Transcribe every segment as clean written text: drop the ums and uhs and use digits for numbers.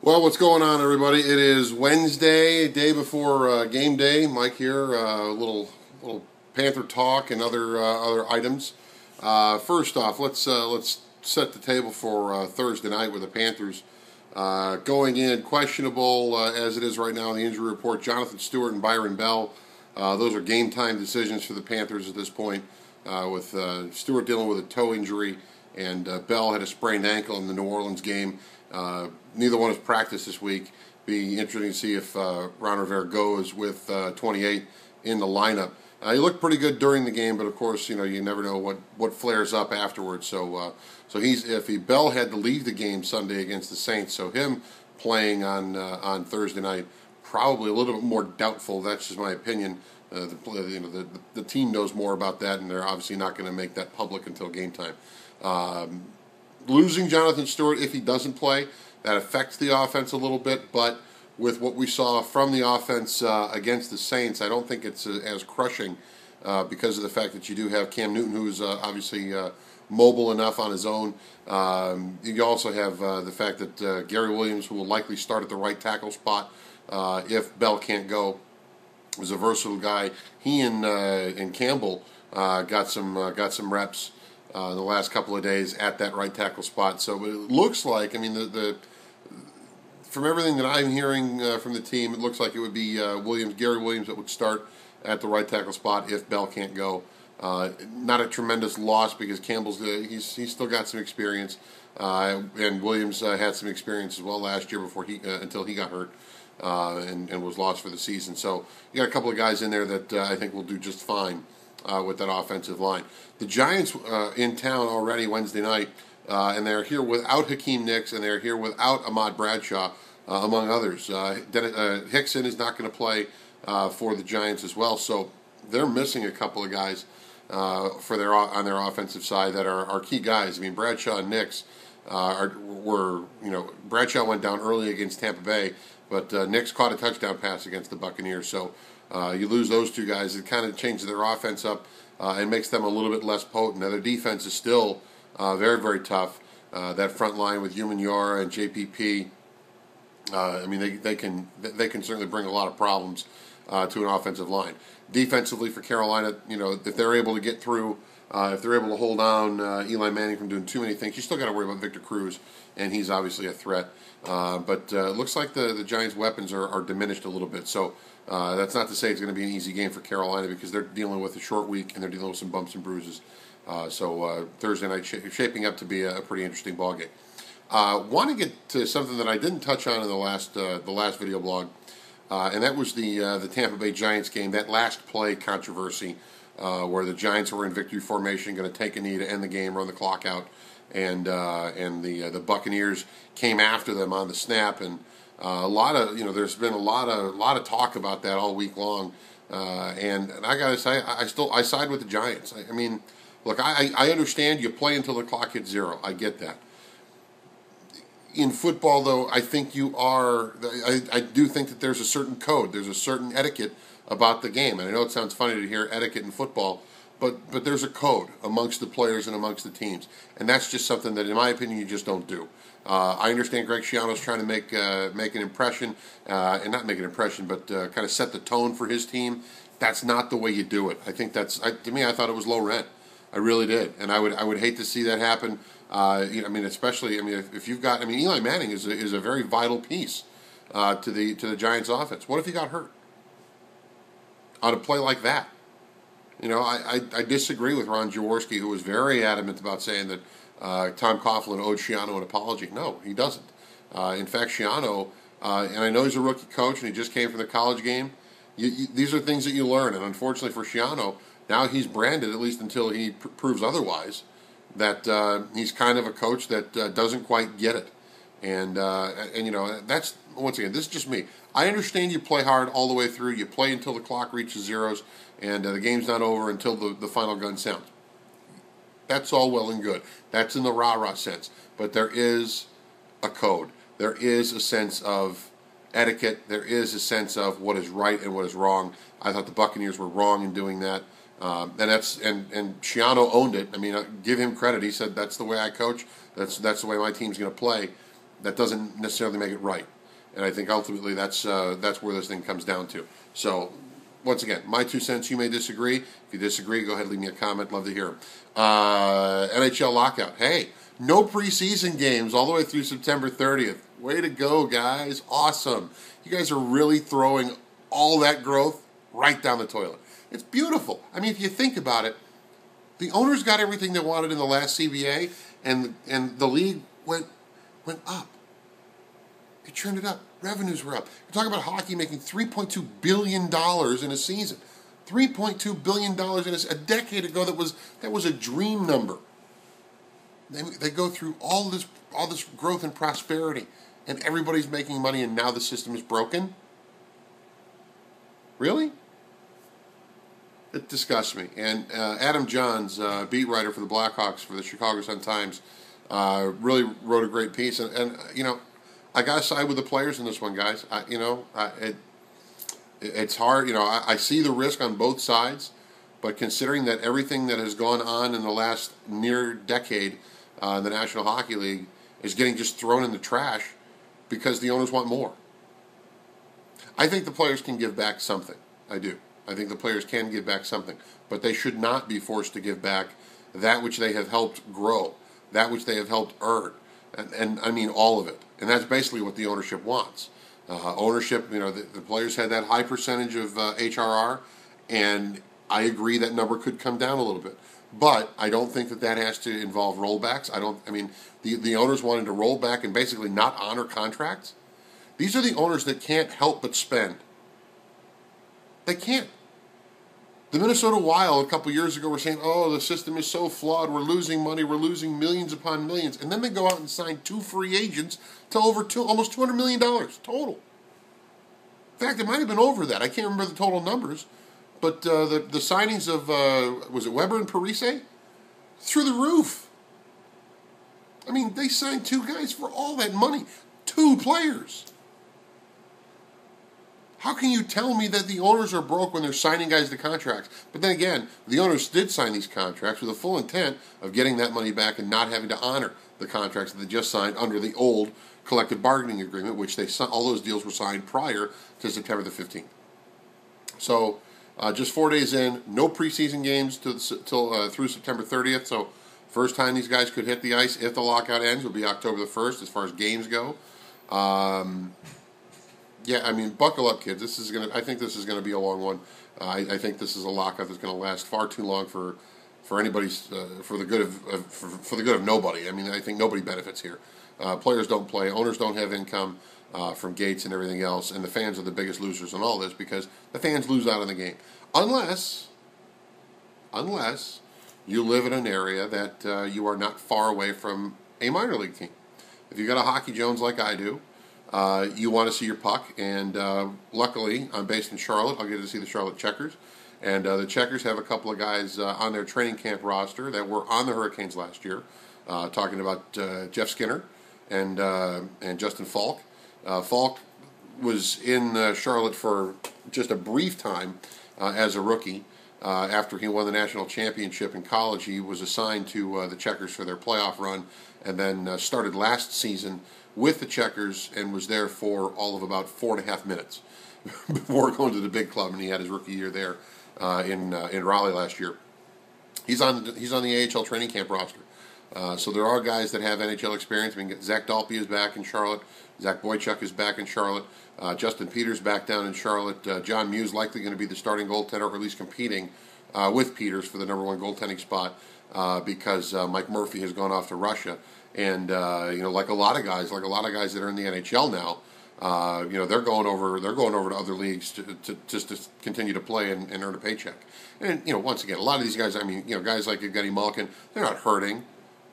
Well, what's going on, everybody? It is Wednesday, day before game day. Mike here. Little Panther talk and other items. First off, let's set the table for Thursday night with the Panthers going in questionable as it is right now in the injury report. Jonathan Stewart and Byron Bell. Those are game time decisions for the Panthers at this point. With Stewart dealing with a toe injury and Bell had a sprained ankle in the New Orleans game. Neither one has practiced this week. Be interesting to see if Ron Rivera goes with 28 in the lineup. He looked pretty good during the game, but of course, you never know what flares up afterwards. So Bell had to leave the game Sunday against the Saints, so him playing on Thursday night probably a little bit more doubtful. That's just my opinion. The team knows more about that, and they're obviously not going to make that public until game time. Losing Jonathan Stewart, if he doesn't play, that affects the offense a little bit, but with what we saw from the offense against the Saints, I don't think it's as crushing because of the fact that you do have Cam Newton, who's obviously mobile enough on his own. You also have the fact that Gary Williams, who will likely start at the right tackle spot if Bell can't go, is a versatile guy. He and Campbell got some reps the last couple of days at that right tackle spot. So it looks like, from everything that I'm hearing from the team, it looks like it would be Gary Williams that would start at the right tackle spot if Bell can't go. Not a tremendous loss because Campbell's he's still got some experience, and Williams had some experience as well last year before until he got hurt and was lost for the season. So you got a couple of guys in there that I think will do just fine with that offensive line. The Giants in town already Wednesday night, and they're here without Hakeem Nicks, and they're here without Ahmad Bradshaw, among others. Hickson is not going to play for the Giants as well, so they're missing a couple of guys on their offensive side that are key guys. Bradshaw and Nicks Bradshaw went down early against Tampa Bay, but Nicks caught a touchdown pass against the Buccaneers, so you lose those two guys. It kind of changes their offense up and makes them a little bit less potent. Now, their defense is still very, very tough. That front line with Human Yara and JPP, they can certainly bring a lot of problems to an offensive line. Defensively for Carolina, if they're able to get through, if they're able to hold down Eli Manning from doing too many things, you still got to worry about Victor Cruz, and he's obviously a threat. But it looks like the Giants' weapons are diminished a little bit. So that's not to say it's going to be an easy game for Carolina because they're dealing with a short week and they're dealing with some bumps and bruises. So Thursday night shaping up to be a pretty interesting ball game. Want to get to something that I didn't touch on in the last video blog, and that was the Tampa Bay Giants game, that last play controversy where the Giants were in victory formation, going to take a knee to end the game, run the clock out, and the Buccaneers came after them on the snap, and there's been a lot of talk about that all week long, and I gotta say I side with the Giants. Look, I understand you play until the clock hits zero. I get that. In football, though, I think I do think that there's a certain code, there's a certain etiquette about the game. And I know it sounds funny to hear etiquette in football, but there's a code amongst the players and amongst the teams. And that's just something that, in my opinion, you just don't do. I understand Greg Schiano's trying to make an impression, and not make an impression, but kind of set the tone for his team. That's not the way you do it. I think to me, I thought it was low rent. I really did, and I would hate to see that happen. Especially if you've got, Eli Manning is a very vital piece to the Giants' offense. What if he got hurt on a play like that? I disagree with Ron Jaworski, who was very adamant about saying that Tom Coughlin owed Schiano an apology. No, he doesn't. In fact, Schiano, and I know he's a rookie coach and he just came from the college game. These are things that you learn, and unfortunately for Schiano, now he's branded, at least until he proves otherwise, that he's kind of a coach that doesn't quite get it. And that's, once again, this is just me. I understand you play hard all the way through. You play until the clock reaches zeros, and the game's not over until the final gun sounds. That's all well and good. That's in the rah-rah sense. But there is a code. There is a sense of etiquette. There is a sense of what is right and what is wrong. I thought the Buccaneers were wrong in doing that. And Schiano owned it. Give him credit. He said, that's the way I coach. That's the way my team's going to play. that doesn't necessarily make it right. And I think ultimately that's where this thing comes down to. So, once again, my 2 cents. You may disagree. If you disagree, go ahead, leave me a comment. Love to hear them. NHL lockout. Hey, no preseason games all the way through September 30th. Way to go, guys. Awesome. You guys are really throwing all that growth right down the toilet. It's beautiful. I mean, if you think about it, the owners got everything they wanted in the last CBA, and the league went up. It churned it up. Revenues were up. You're talking about hockey making $3.2 billion in a season. $3.2 billion in a decade ago. That was a dream number. They go through all this growth and prosperity, and everybody's making money, and now the system is broken? Really? It disgusts me. And Adam Johns, beat writer for the Blackhawks for the Chicago Sun-Times, really wrote a great piece. And you know, I got to side with the players in this one, guys. It's hard. You know, I see the risk on both sides, but considering that everything that has gone on in the last near decade in the National Hockey League is getting just thrown in the trash because the owners want more. I think the players can give back something. I do. I think the players can give back something, but they should not be forced to give back that which they have helped grow, that which they have helped earn, and I mean all of it. And that's basically what the ownership wants. Ownership, you know, the players had that high percentage of HRR, and I agree that number could come down a little bit. But I don't think that has to involve rollbacks. I mean, the owners wanted to roll back and basically not honor contracts. These are the owners that can't help but spend. They can't. The Minnesota Wild a couple years ago were saying, oh, the system is so flawed, we're losing money, we're losing millions upon millions. And then they go out and sign 2 free agents to almost $200 million total. In fact, it might have been over that. I can't remember the total numbers. But the signings of, was it Weber and Parise? Through the roof. I mean, they signed 2 guys for all that money. 2 players. How can you tell me that the owners are broke when they're signing guys to contracts? But then again, the owners did sign these contracts with the full intent of getting that money back and not having to honor the contracts that they just signed under the old collective bargaining agreement, which all those deals were signed prior to September the 15th. So, just 4 days in, no preseason games till through September 30th. So, first time these guys could hit the ice if the lockout ends will be October the 1st as far as games go. Yeah, I mean, buckle up, kids. I think this is gonna be a long one. I think this is a lockout that's gonna last far too long for anybody's for the good of nobody. I mean, I think nobody benefits here. Players don't play, owners don't have income from gates and everything else, and the fans are the biggest losers in all this because the fans lose out on the game, unless you live in an area that you are not far away from a minor league team. If you got a Hockey Jones like I do. You want to see your puck, and luckily, I'm based in Charlotte. I'll get to see the Charlotte Checkers, and the Checkers have a couple of guys on their training camp roster that were on the Hurricanes last year, talking about Jeff Skinner and Justin Falk. Falk was in Charlotte for just a brief time as a rookie. After he won the national championship in college, he was assigned to the Checkers for their playoff run, and then started last season with the Checkers and was there for all of about 4.5 minutes before going to the big club, and he had his rookie year there in Raleigh last year. He's on the AHL training camp roster. So there are guys that have NHL experience. I mean, Zach Dalpe is back in Charlotte. Zach Boychuk is back in Charlotte. Justin Peters back down in Charlotte. John Muse likely going to be the starting goaltender, or at least competing with Peters for the number 1 goaltending spot because Mike Murphy has gone off to Russia. And like a lot of guys that are in the NHL now, they're going over to other leagues to just to continue to play and earn a paycheck. And once again, a lot of these guys, I mean, guys like Evgeny Malkin, they're not hurting.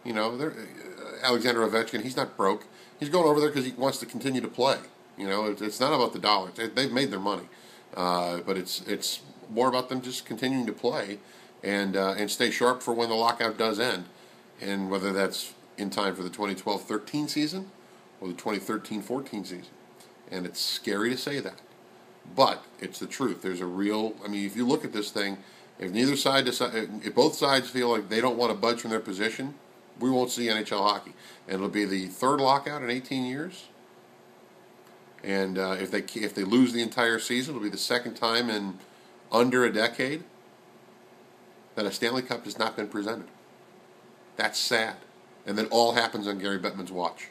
Alexander Ovechkin, he's not broke. He's going over there because he wants to continue to play. It's not about the dollars. They've made their money, but it's more about them just continuing to play and stay sharp for when the lockout does end, and whether that's in time for the 2012-13 season or the 2013-14 season. And it's scary to say that, but it's the truth. There's a real, I mean, if you look at this thing, if both sides feel like they don't want to budge from their position, we won't see NHL hockey. And it'll be the third lockout in 18 years. And if they lose the entire season, it'll be the second time in under a decade that a Stanley Cup has not been presented. That's sad. And that all happens on Gary Bettman's watch.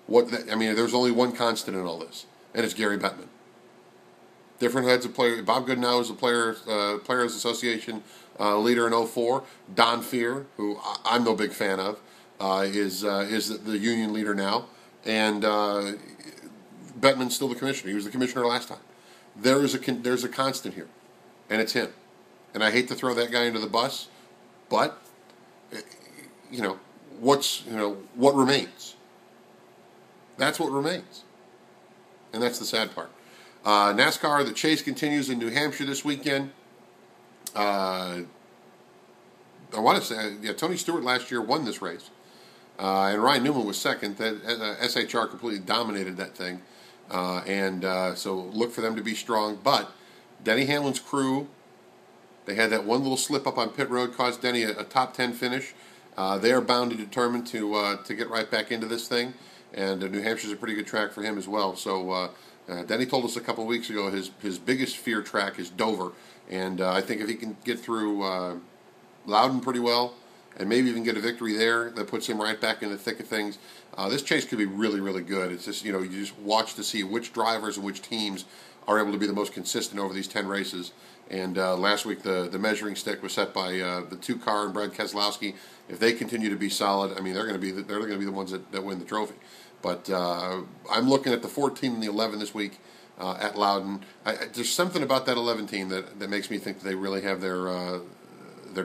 There's only one constant in all this, and it's Gary Bettman. Different heads of players. Bob Goodenow is the Players Association leader in 2004. Don Fear, who I'm no big fan of, is the union leader now. And Bettman's still the commissioner. He was the commissioner last time. There's a constant here, and it's him. And I hate to throw that guy into the bus, but what remains? That's what remains, and that's the sad part. NASCAR, the chase continues in New Hampshire this weekend. I want to say, Tony Stewart last year won this race, and Ryan Newman was second. That SHR completely dominated that thing, so look for them to be strong. But Denny Hamlin's crew, they had that one little slip up on pit road, caused Denny a top 10 finish. They are bound and determined to get right back into this thing, and New Hampshire's a pretty good track for him as well. So Denny told us a couple of weeks ago his biggest fear track is Dover, and I think if he can get through Loudon pretty well, and maybe even get a victory there, that puts him right back in the thick of things. This chase could be really, really good. It's just, you just watch to see which drivers and which teams are able to be the most consistent over these 10 races. And last week the measuring stick was set by the 2-car and Brad Keselowski. If they continue to be solid, they're going to be the ones that win the trophy. But I'm looking at the 14 and the 11 this week at Loudon. There's something about that 11 team that makes me think that they really have their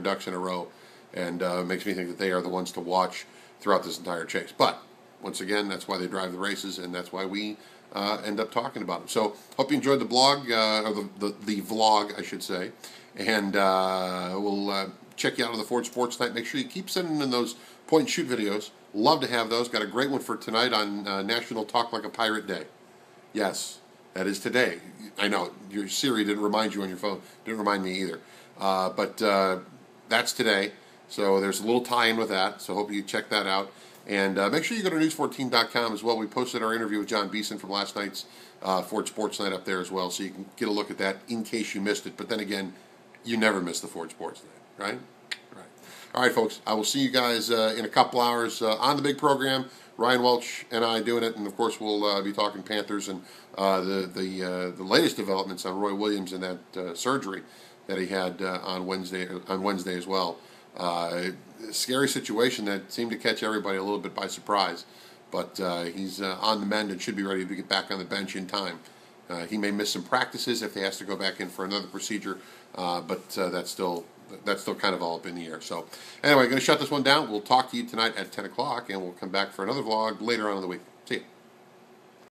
ducks in a row, and makes me think that they are the ones to watch throughout this entire chase. But once again, that's why they drive the races, and that's why we end up talking about them. So hope you enjoyed the blog, or the vlog, I should say, and we'll check you out on the Ford Sports Night. Make sure you keep sending in those point and shoot videos. Love to have those. Got a great one for tonight on National Talk Like a Pirate Day. Yes, that is today. I know your Siri didn't remind you on your phone. Didn't remind me either. But that's today. So there's a little tie-in with that. So hope you check that out. And make sure you go to news14.com as well. We posted our interview with John Beeson from last night's Ford Sports Night up there as well, so you can get a look at that in case you missed it. But then again, you never miss the Ford Sports Night, right? Right. All right, folks. I will see you guys in a couple hours on the big program. Ryan Welch and I doing it, and of course we'll be talking Panthers and the latest developments on Roy Williams and that surgery that he had on Wednesday as well. Scary situation that seemed to catch everybody a little bit by surprise, but he's on the mend and should be ready to get back on the bench in time. He may miss some practices if he has to go back in for another procedure, but that's still kind of all up in the air. So anyway, going to shut this one down. We'll talk to you tonight at 10 o'clock, and we'll come back for another vlog later on in the week. See you.